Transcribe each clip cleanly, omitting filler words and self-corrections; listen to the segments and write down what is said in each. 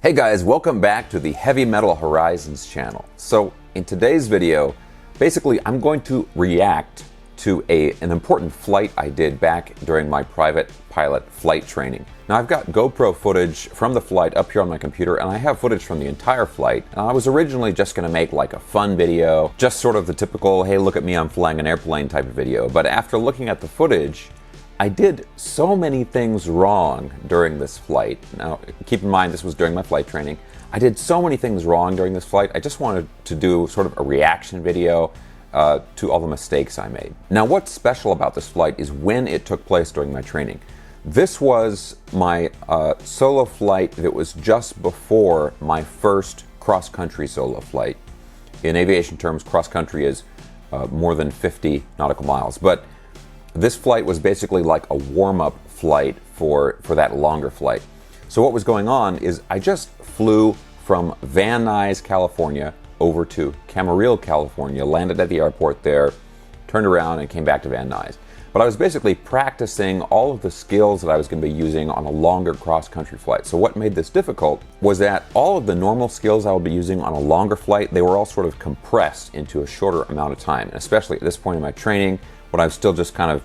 Hey guys, welcome back to the Heavy Metal Horizons channel. So in today's video, basically I'm going to react to an important flight I did back during my private pilot flight training. Now I've got GoPro footage from the flight up here on my computer, and I have footage from the entire flight. And I was originally just going to make like a fun video, just sort of the typical, hey look at me, I'm flying an airplane type of video. But after looking at the footage, I did so many things wrong during this flight. Now, keep in mind, this was during my flight training. I did so many things wrong during this flight. I just wanted to do sort of a reaction video to all the mistakes I made. Now, what's special about this flight is when it took place during my training. This was my solo flight that was just before my first cross-country solo flight. In aviation terms, cross-country is more than 50 nautical miles. But this flight was basically like a warm-up flight for that longer flight. So what was going on is I just flew from Van Nuys, California over to Camarillo, California, landed at the airport there, turned around and came back to Van Nuys. But I was basically practicing all of the skills that I was going to be using on a longer cross-country flight. So what made this difficult was that all of the normal skills I would be using on a longer flight, they were all sort of compressed into a shorter amount of time. And especially at this point in my training, when I was still just kind of,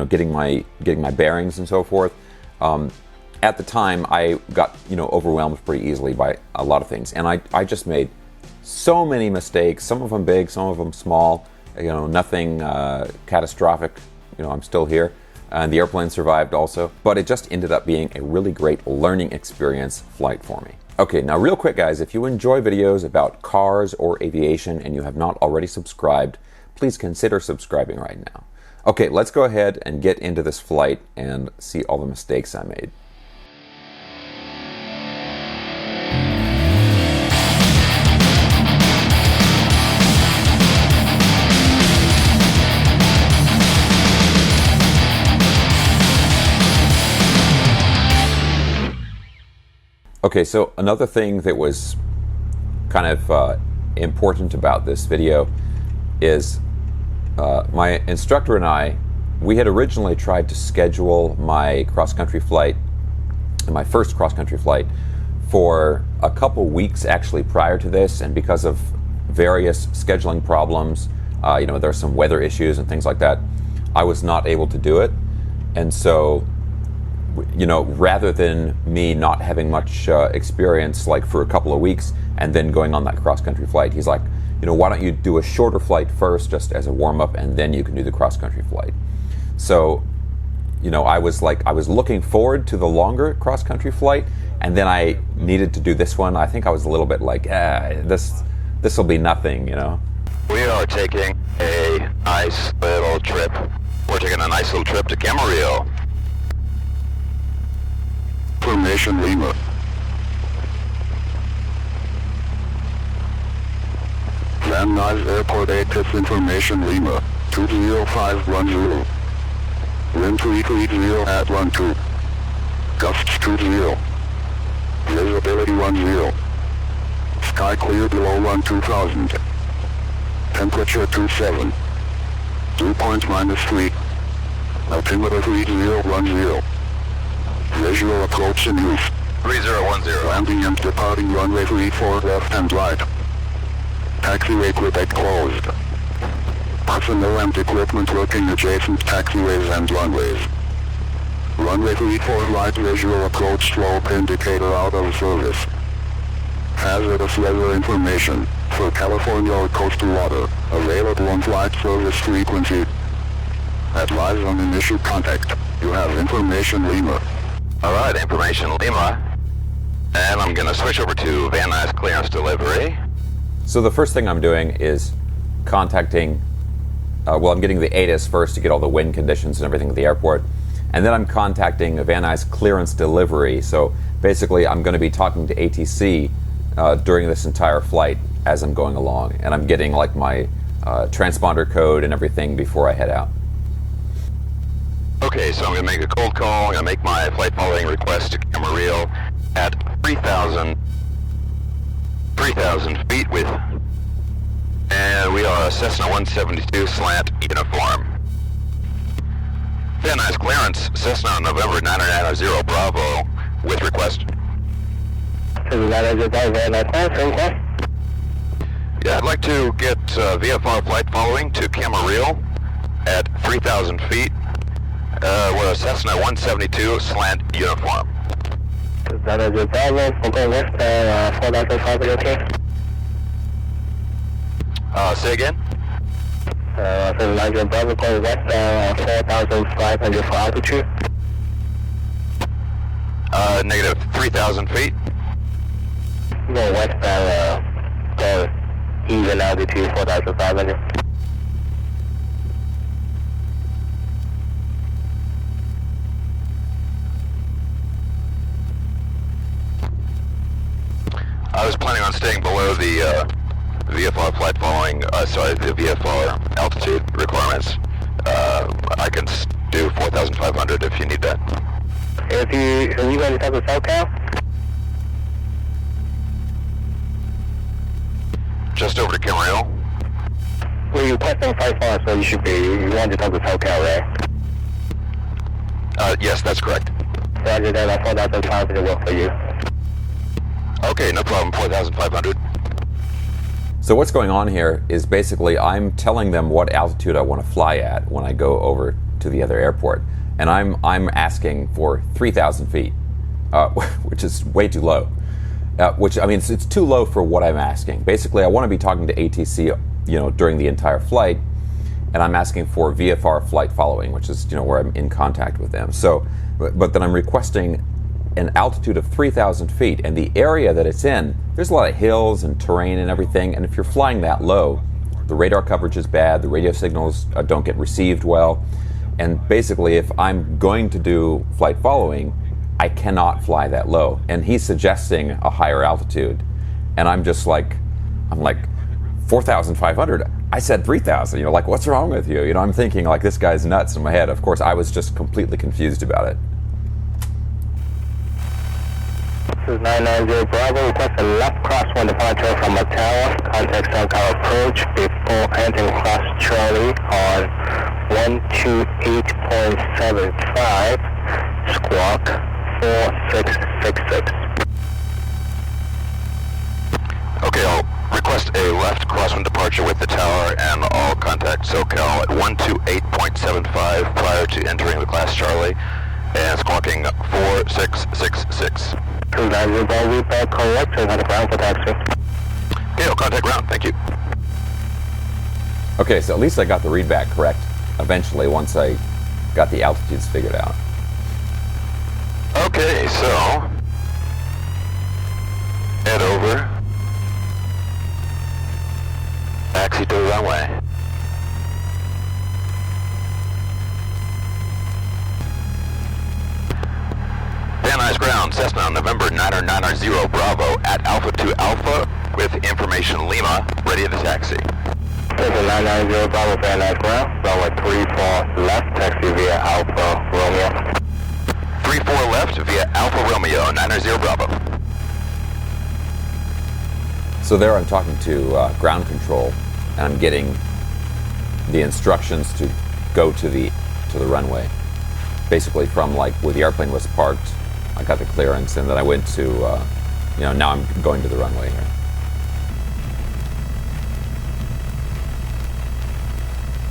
getting my bearings and so forth. At the time, I got, overwhelmed pretty easily by a lot of things, and I just made so many mistakes. Some of them big, some of them small. Nothing catastrophic. I'm still here, and the airplane survived also. But it just ended up being a really great learning experience flight for me. Okay, now real quick, guys, if you enjoy videos about cars or aviation and you have not already subscribed, please consider subscribing right now. Okay, let's go ahead and get into this flight and see all the mistakes I made. Okay, so another thing that was kind of important about this video is my instructor and we had originally tried to schedule my cross-country flight, my first cross-country flight, for a couple weeks actually prior to this, and because of various scheduling problems, there are some weather issues and things like that, I was not able to do it. And so, rather than me not having much experience like for a couple of weeks and then going on that cross-country flight, he's like, why don't you do a shorter flight first just as a warm-up, and then you can do the cross-country flight. So, I was looking forward to the longer cross-country flight, and then I needed to do this one. I think I was a little bit like, this will be nothing, We are taking a nice little trip. We're taking a nice little trip to Camarillo. Formation Lima. Van Nuys Airport ATIS Information Lima, 20510. Wind 330 at 12. Gusts 20. Visibility 10. Sky clear below 2000. Temperature 27. Dew point -3. Altimeter 3010. Visual approach in use. 3010. Landing and departing runway 34 left and right. Taxiway equipment closed. Personnel and equipment working adjacent taxiways and runways. Runway 34 right visual approach slope indicator out of service. Hazardous weather information for California or coastal water. Available on flight service frequency. Advise on initial contact. You have Information Lima. Alright, Information Lima. And I'm gonna switch over to Van Nuys clearance delivery. So the first thing I'm doing is contacting, I'm getting the ATIS first to get all the wind conditions and everything at the airport. And then I'm contacting Van Nuys clearance delivery. So basically I'm going to be talking to ATC during this entire flight as I'm going along. And I'm getting like my transponder code and everything before I head out. Okay, so I'm going to make a cold call. I'm going to make my flight following request to Camarillo at 3,000 feet with, and we are a Cessna 172 slant uniform. Van Nuys clearance, Cessna November 9990 Bravo with request. Yeah, I'd like to get VFR flight following to Camarillo at 3,000 feet. We're a Cessna 172 slant uniform. That is a Bravo, we'll go west 4,500, okay? Say again? So Niger Bravo, go west 4,500 for altitude. Negative 3,000 feet. Go west go even altitude 4,500. I was planning on staying below the VFR flight following, the VFR altitude requirements. I can do 4,500 if you need that. Are you going to talk to SoCal? Just over to Camarillo. Well, you're testing 5 so you want to talk to SoCal, right? Yes, that's correct. Roger that, 4,500 work for you. Okay, no problem, 4,500. So what's going on here is basically I'm telling them what altitude I want to fly at when I go over to the other airport. And I'm asking for 3,000 feet, which is way too low. Which, I mean, it's too low for what I'm asking. Basically, I want to be talking to ATC, during the entire flight, and I'm asking for VFR flight following, which is, where I'm in contact with them. So, but then I'm requesting an altitude of 3,000 feet, and the area that it's in, there's a lot of hills and terrain and everything, and if you're flying that low, the radar coverage is bad, the radio signals don't get received well, and basically if I'm going to do flight following, I cannot fly that low. And he's suggesting a higher altitude, and I'm like 4,500. I said 3,000. What's wrong with you? I'm thinking like this guy's nuts in my head. Of course, I was just completely confused about it. This is 990 Bravo, request a left crosswind departure from a tower, contact SoCal approach before entering cross Charlie on 128.75, squawk 4666. Okay, I'll request a left crosswind departure with the tower and all contact SoCal at 128.75 prior to entering the class Charlie and squawking 4666. Niger Bravo, we back correct, and have a ground for taxi. Okay, I'll contact ground, thank you. Okay, so at least I got the readback correct eventually once I got the altitudes figured out. Okay, so head over, taxi to the runway. Van Nuys ground, Cessna November 990 Bravo at Alpha 2 Alpha with information Lima, ready to taxi. This is 990 Bravo, Van Nuys ground, runway 34 left, taxi via Alpha Romeo. 34 left via Alpha Romeo, 990 Bravo. So there I'm talking to ground control, and I'm getting the instructions to go to the runway. Basically from where the airplane was parked, I got the clearance, and then I went to, now I'm going to the runway here.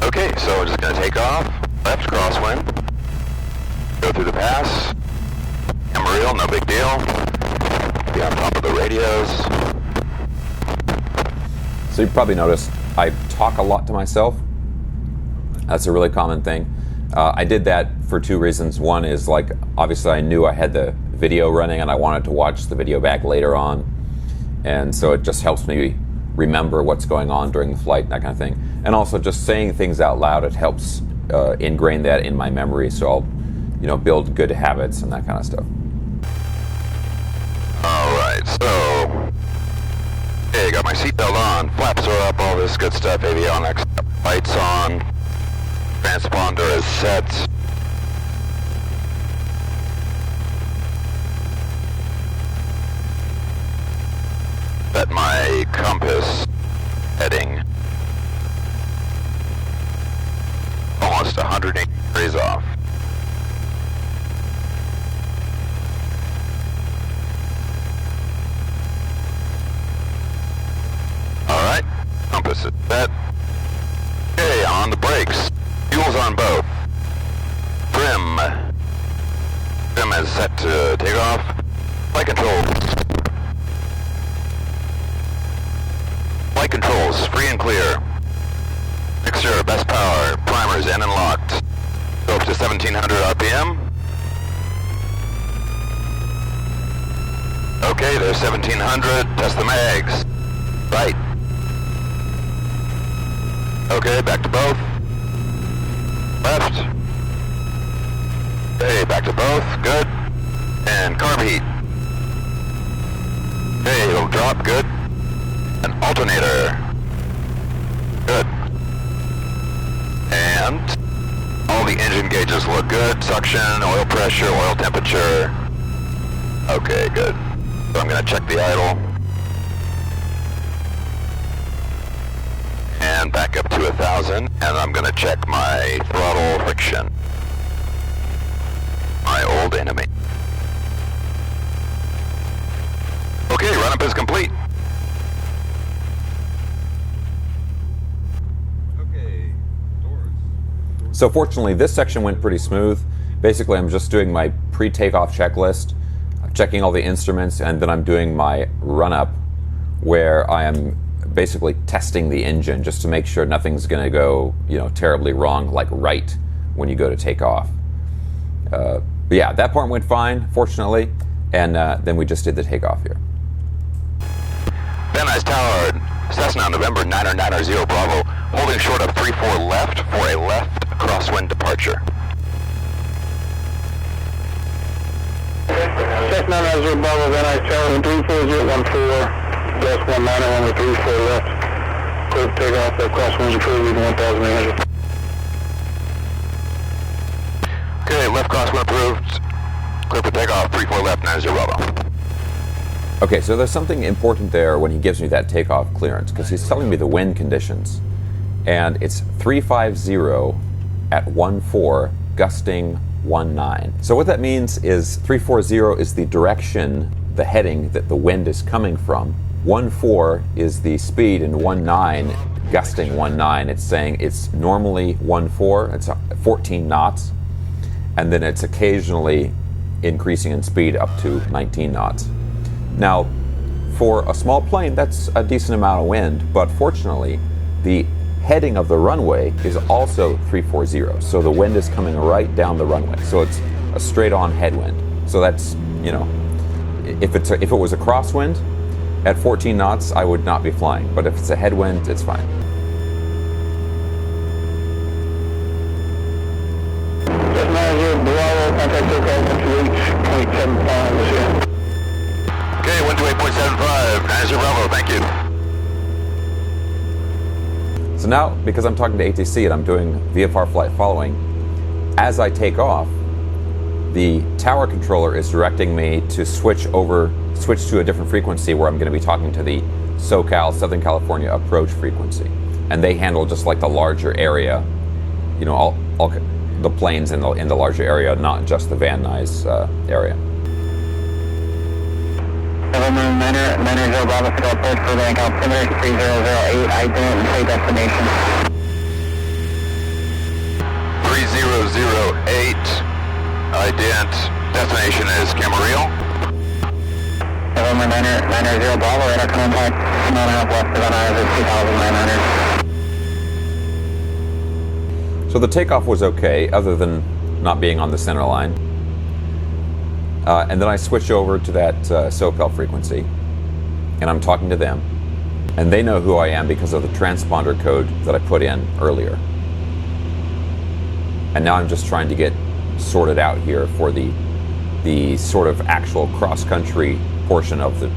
Okay, so we're just going to take off, left crosswind, go through the pass, Camarillo, no big deal, be on top of the radios. So you probably noticed I talk a lot to myself. That's a really common thing. I did that for two reasons. One is obviously I knew I had the video running and I wanted to watch the video back later on. And so it just helps me remember what's going on during the flight, that kind of thing. And also just saying things out loud, it helps ingrain that in my memory, so I'll build good habits and that kind of stuff. Alright, so okay, got my seatbelt on, flaps are up, all this good stuff, avionics, lights on, transponder is set. Set my compass heading almost 180 degrees off. compass is set. Okay, on the brakes. Fuel's on both. Trim. Trim is set to take off. Flight controls. Flight controls, free and clear. Mixture, best power, primers in and locked. Go up to 1700 RPM. Okay, there's 1700, test the mags. Right. Okay, back to both. Left. Okay, back to both, good. And carb heat. Okay, it'll drop, good. An alternator. Good. And all the engine gauges look good. Suction, oil pressure, oil temperature. Okay, good. So I'm going to check the idle. And back up to 1,000. And I'm going to check my throttle friction. My old enemy. Okay, run-up is complete. So fortunately, this section went pretty smooth. Basically, I'm just doing my pre-takeoff checklist, checking all the instruments, and then I'm doing my run-up, where I am basically testing the engine just to make sure nothing's going to go, terribly wrong, like right when you go to take off. But yeah, that part went fine, fortunately, and then we just did the takeoff here. Van Nuys Tower, Cessna, November 990 Bravo, holding short of 34 left for a left crosswind departure. Cessna 990 Bravo, Van Nuys Tower, 34014, gas 191 with 34 left. Clear for takeoff, that crosswind approved, leaving 1,800. Okay, left crosswind approved. Clear for takeoff, 34 left, 90 Bravo. Okay, so there's something important there when he gives me that takeoff clearance, because he's telling me the wind conditions. And it's 350 at 14, gusting 19. So what that means is 340 is the direction, the heading that the wind is coming from. 14 is the speed, and 19, gusting 19. It's saying it's normally 14, it's 14 knots, and then it's occasionally increasing in speed up to 19 knots. Now, for a small plane, that's a decent amount of wind, but fortunately, the heading of the runway is also 340, so the wind is coming right down the runway, so it's a straight-on headwind. So that's, if it was a crosswind at 14 knots, I would not be flying, but if it's a headwind, it's fine. Okay, 128.75, 90 Bravo, thank you. So now, because I'm talking to ATC and I'm doing VFR flight following, as I take off, the tower controller is directing me to switch to a different frequency where I'm going to be talking to the SoCal, Southern California approach frequency. And they handle just like the larger area, all the planes in the larger area, not just the Van Nuys area. November 990 Bravo, Central approach for Southern California, 3008, ident, and say destination. 3008, ident, destination is Camarillo. November 990 Bravo, radar contact, 9.5 west of Van Nuys at 2,900. So the takeoff was okay, other than not being on the center line. And then I switch over to that SoCal frequency, and I'm talking to them. And they know who I am because of the transponder code that I put in earlier. And now I'm just trying to get sorted out here for the sort of actual cross-country portion of the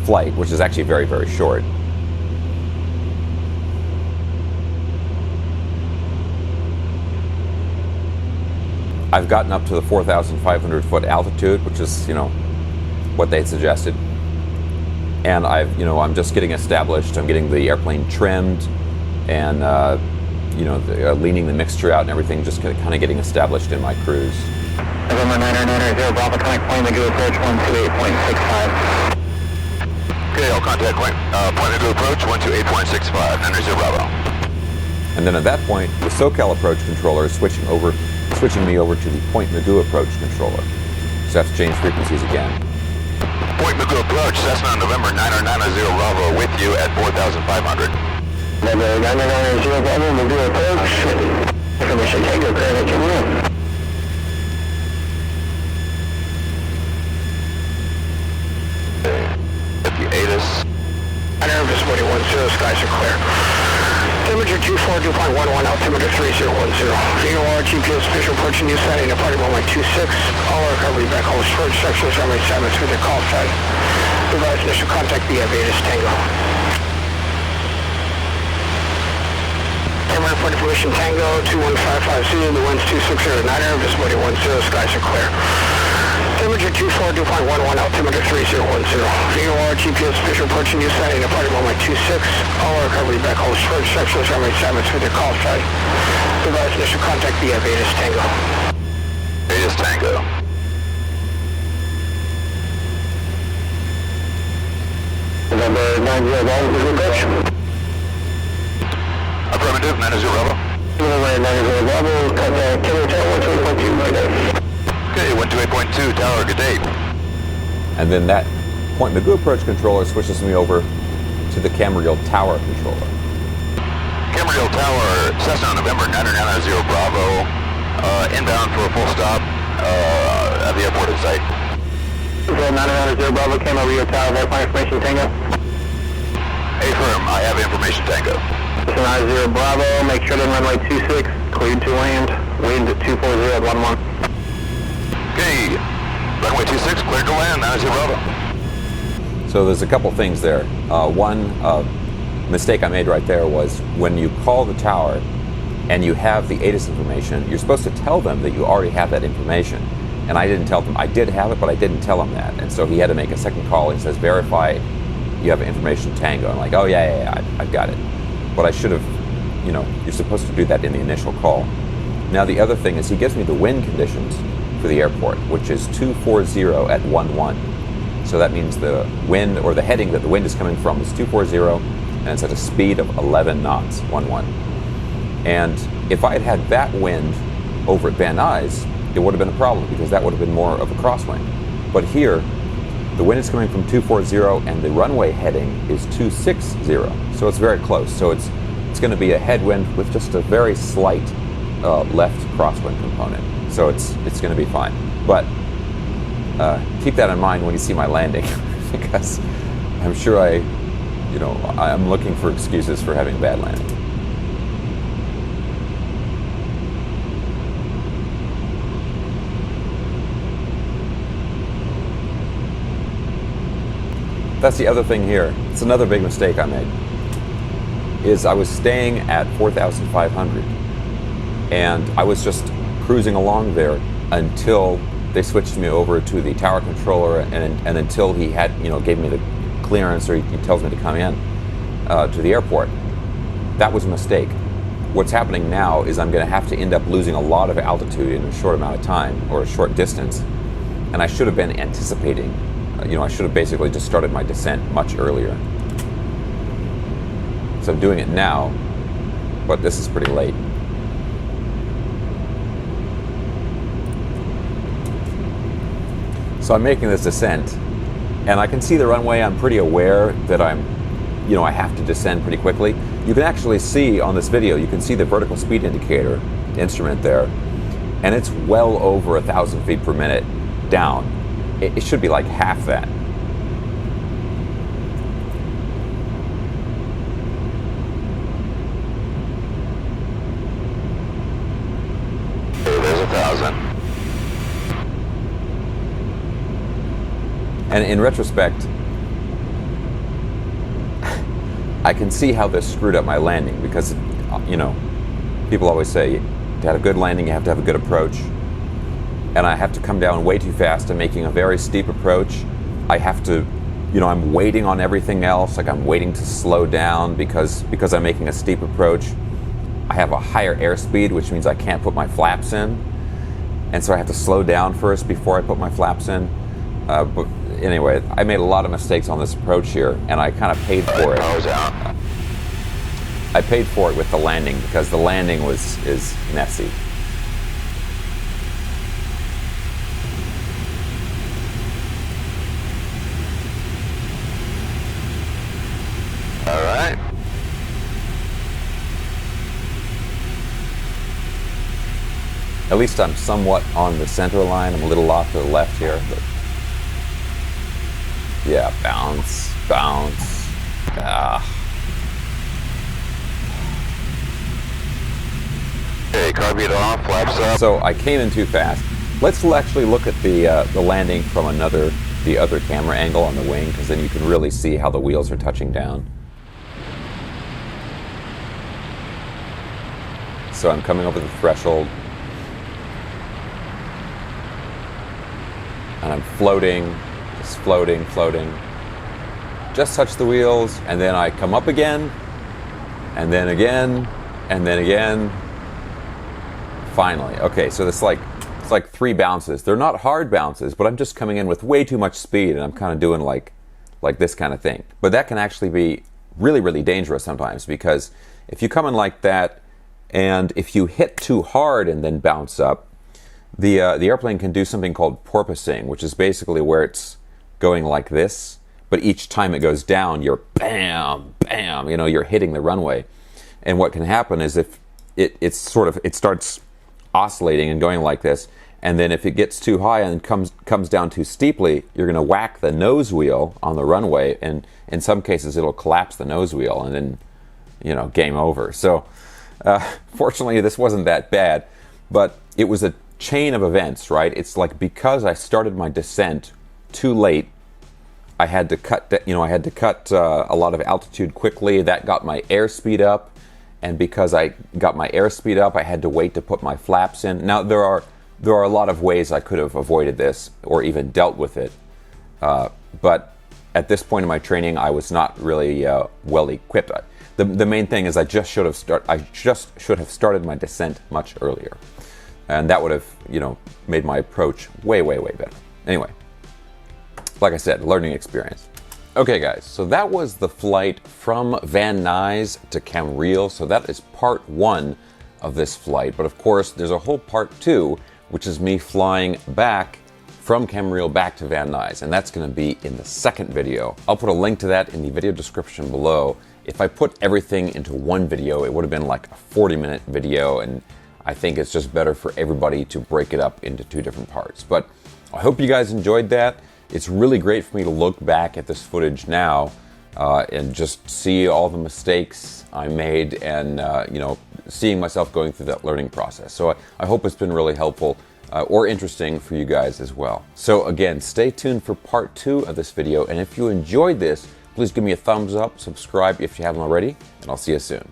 flight, which is actually very, very short. I've gotten up to the 4,500 foot altitude, which is, what they suggested. And I'm just getting established. I'm getting the airplane trimmed and, leaning the mixture out and everything, just kind of getting established in my cruise. November 990 Bravo, connect point, the approach 128.65. Okay, I'll contact point to approach 128.65, 990 Bravo. And then at that point, the SoCal approach controller is switching me over to the Point Magoo approach controller. So I have to change frequencies again. Point Magoo approach, Cessna November 990 Bravo with you at 4,500. November 990 Bravo, Magoo approach. Information Tango, clear at your room. At the ATIS. Air visibility 10, skies are clear. Temperature 242.11, altimeter 3010. VOR, GPS, visual approaching new setting, departing runway 26. All recovery back hold storage sections, runway 7 through the call site. Revised initial contact via Vetus Tango. Camera point information Tango 21550, the wind's 2609, air visibility 10, skies are clear. Temperature 242.11, altimeter 3010. VOR, GPS, visual approaching new setting, departing runway 26. All recovery back hold storage sections, runway 7 through the call site. Revised initial contact via Vetus Tango. Vetus Tango. November 90 Bravo, is approach. Affirmative, 90 Bravo. November 90 Bravo, contact Kilo Tower 128.2, good day. Okay, 128.2, tower, good day. And then that Point Magoo approach controller switches me over to the Camarillo tower controller. Camarillo Tower, Cessna November 990 Bravo, inbound for a full stop at the airport in sight. 990 Bravo, Camarillo Tower, verify information Tango. Affirm, I have information Tango. 90 Bravo, make sure to runway 26, cleared to land, wind at 240 at 11. Okay, runway 26, cleared to land, 90 Bravo. So there's a couple things there. One mistake I made right there was when you call the tower and you have the ATIS information, you're supposed to tell them that you already have that information. And I didn't tell them. I did have it, but I didn't tell him that. And so he had to make a second call. He says, verify you have information Tango. I'm like, oh yeah, I've got it. But I should have, you're supposed to do that in the initial call. Now the other thing is he gives me the wind conditions for the airport, which is 240 at 11. So that means the wind, or the heading that the wind is coming from, is 240, and it's at a speed of 11 knots, 11. And if I had had that wind over at Van Nuys, it would have been a problem because that would have been more of a crosswind. But here, the wind is coming from 240 and the runway heading is 260. So it's very close. So it's going to be a headwind with just a very slight left crosswind component. So it's going to be fine. But keep that in mind when you see my landing because I'm sure I'm looking for excuses for having a bad landing. That's the other thing here. It's another big mistake I made. Is I was staying at 4,500 and I was just cruising along there until they switched me over to the tower controller and until he had, gave me the clearance or he tells me to come in to the airport. That was a mistake. What's happening now is I'm going to have to end up losing a lot of altitude in a short amount of time or a short distance. And I should have been anticipating. I should have basically just started my descent much earlier. So I'm doing it now, but this is pretty late. So I'm making this descent, and I can see the runway. I'm pretty aware that I have to descend pretty quickly. You can actually see on this video, you can see the vertical speed indicator instrument there, and it's well over 1,000 feet per minute down. It should be like half that. There's 1,000. And in retrospect, I can see how this screwed up my landing because, people always say to have a good landing, you have to have a good approach. And I have to come down way too fast. I'm making a very steep approach. I have to, I'm waiting on everything else. Like I'm waiting to slow down because I'm making a steep approach. I have a higher airspeed, which means I can't put my flaps in. And so I have to slow down first before I put my flaps in. But anyway, I made a lot of mistakes on this approach here, and I kind of paid for it. Power's out. I paid for it with the landing because the landing is messy. All right. At least I'm somewhat on the center line. I'm a little off to the left here, but yeah, bounce, bounce. Okay, carbide off, flaps up. So I came in too fast. Let's actually look at the landing from the other camera angle on the wing, because then you can really see how the wheels are touching down. So I'm coming over the threshold, and I'm floating, just floating, floating. Just touch the wheels, and then I come up again, and then again, and then again. Finally. Okay, so it's like 3 bounces. They're not hard bounces, but I'm just coming in with way too much speed, and I'm kind of doing like this kind of thing. But that can actually be really, really dangerous sometimes, because if you come in like that, and if you hit too hard and then bounce up, the airplane can do something called porpoising, which is basically where it's going like this, but each time it goes down, you're bam, bam, you're hitting the runway. And what can happen is if it starts oscillating and going like this, and then if it gets too high and comes down too steeply, you're going to whack the nose wheel on the runway, and in some cases it'll collapse the nose wheel, and then game over. So fortunately this wasn't that bad, but it was a chain of events, right? It's like, because I started my descent too late, I had to cut a lot of altitude quickly. That got my airspeed up. And because I got my airspeed up, I had to wait to put my flaps in. Now, there are a lot of ways I could have avoided this or even dealt with it. But at this point in my training, I was not really well equipped. The main thing is I just should have started my descent much earlier. And that would have, made my approach way, way, way better. Anyway, like I said, learning experience. Okay guys, so that was the flight from Van Nuys to Camarillo. So that is part 1 of this flight. But of course, there's a whole part 2, which is me flying back from Camarillo back to Van Nuys. And that's going to be in the second video. I'll put a link to that in the video description below. If I put everything into one video, it would have been like a 40-minute video. And I think it's just better for everybody to break it up into 2 different parts. But I hope you guys enjoyed that. It's really great for me to look back at this footage now and just see all the mistakes I made, and seeing myself going through that learning process. So I hope it's been really helpful or interesting for you guys as well. So again, stay tuned for part 2 of this video, and if you enjoyed this, please give me a thumbs up, subscribe if you haven't already, and I'll see you soon.